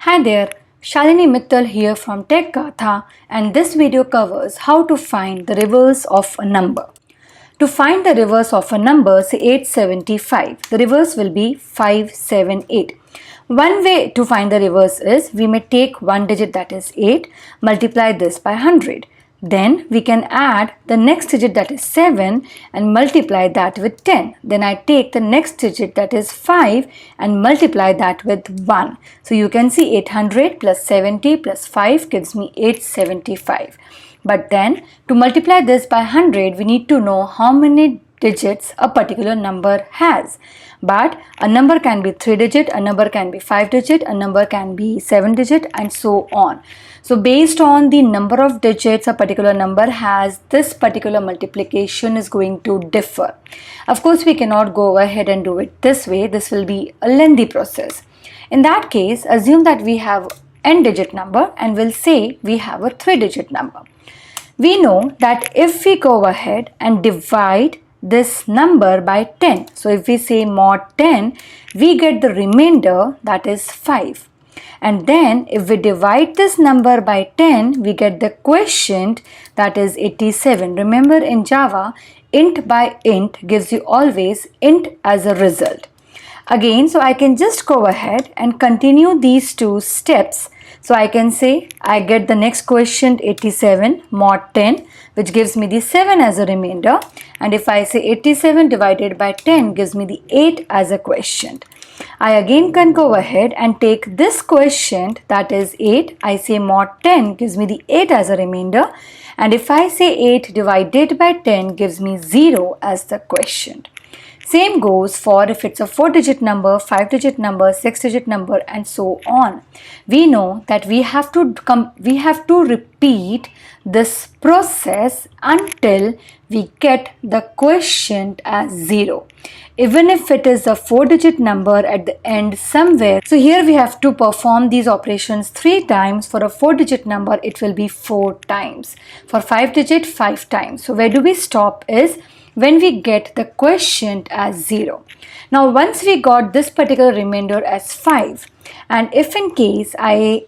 Hi there, Shalini Mittal here from Tech Gatha, and this video covers how to find the reverse of a number. To find the reverse of a number, say 875, the reverse will be 578. One way to find the reverse is we may take one digit, that is 8, multiply this by 100. Then we can add the next digit, that is 7, and multiply that with 10. Then I take the next digit, that is 5, and multiply that with 1. So you can see 800 plus 70 plus 5 gives me 875. But then to multiply this by 100, we need to know how many digits a particular number has. But a number can be 3 digit, a number can be 5 digit, a number can be 7 digit, and so on. So based on the number of digits a particular number has, this particular multiplication is going to differ. Of course, we cannot go ahead and do it this way. This will be a lengthy process. In that case, assume that we have n digit number and we'll say we have a 3 digit number. We know that if we go ahead and divide this number by 10, so if we say mod 10, we get the remainder, that is 5. And then if we divide this number by 10, we get the quotient, that is 87. Remember, in Java, int by int gives you always int as a result. Again, so I can just go ahead and continue these two steps. So I can say I get the next quotient 87 mod 10, which gives me the 7 as a remainder. And if I say 87 divided by 10 gives me the 8 as a quotient. I again can go ahead and take this quotient, that is 8. I say mod 10 gives me the 8 as a remainder. And if I say 8 divided by 10 gives me 0 as the quotient. Same goes for if it's a 4-digit number, 5-digit number, 6-digit number, and so on. We know that we have to repeat this process until we get the quotient as 0. Even if it is a 4-digit number at the end somewhere. So here we have to perform these operations 3 times. For a 4-digit number, it will be 4 times. For 5-digit, 5 times. So where do we stop is when we get the quotient as 0. Now once we got this particular remainder as 5, and if in case I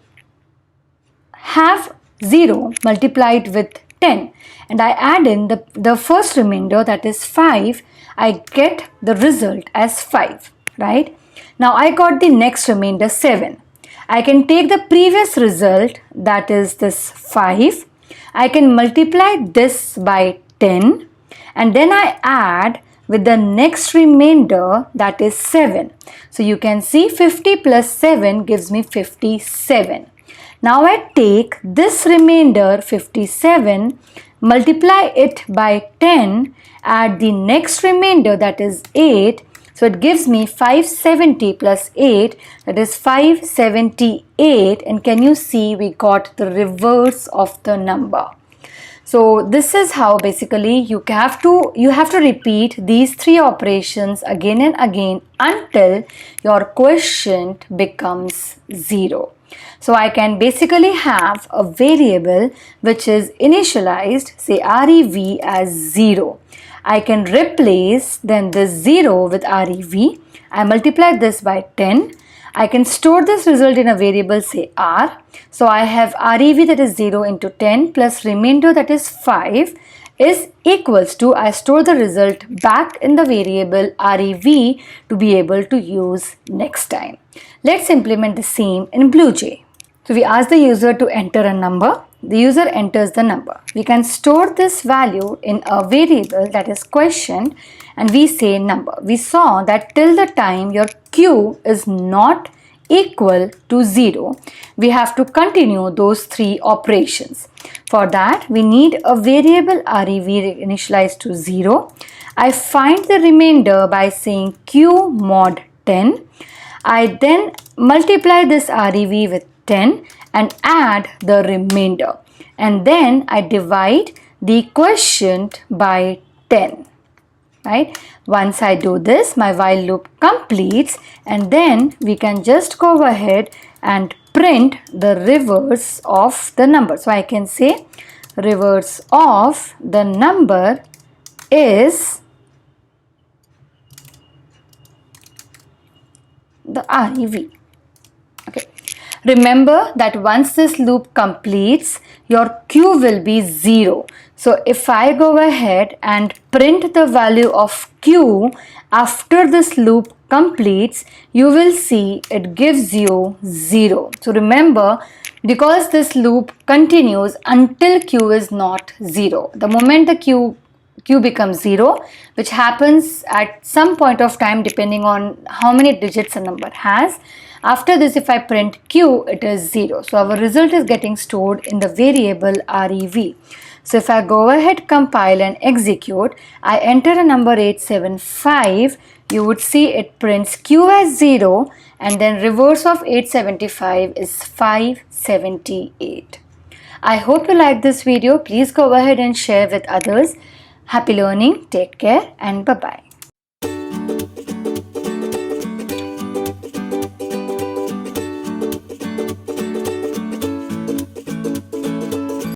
have 0 multiplied with 10 and I add in the first remainder, that is 5, I get the result as 5, right? Now I got the next remainder 7. I can take the previous result, that is this 5. I can multiply this by 10. And then I add with the next remainder, that is 7. So you can see 50 plus 7 gives me 57. Now I take this remainder 57, multiply it by 10, add the next remainder, that is 8. So it gives me 570 plus 8, that is 578. And can you see we got the reverse of the number. So this is how basically you have to repeat these 3 operations again and again until your quotient becomes 0. So I can basically have a variable which is initialized, say rev as 0. I can replace then this 0 with rev. I multiply this by 10. I can store this result in a variable, say r. So I have rev, that is 0 into 10 plus remainder, that is 5, is equals to, I store the result back in the variable rev to be able to use next time. Let's implement the same in BlueJ. So we ask the user to enter a number. The user enters the number. We can store this value in a variable, that is quotient, and we say number. We saw that till the time your q is not equal to 0, we have to continue those 3 operations. For that, we need a variable rev initialized to 0. I find the remainder by saying q mod 10. I then multiply this rev with 10 and add the remainder, and then I divide the quotient by 10, right? Once I do this, my while loop completes, and then we can just go ahead and print the reverse of the number. So I can say reverse of the number is the rev. Okay. Remember that once this loop completes, your Q will be 0. So if I go ahead and print the value of Q after this loop completes, you will see it gives you 0. So remember, because this loop continues until Q is not 0. The moment the Q becomes 0, which happens at some point of time depending on how many digits a number has. After this, if I print Q, it is 0. So our result is getting stored in the variable rev. So if I go ahead, compile and execute, I enter a number 875, you would see it prints Q as 0 and then reverse of 875 is 578. I hope you liked this video. Please go ahead and share with others. Happy learning, take care and bye-bye.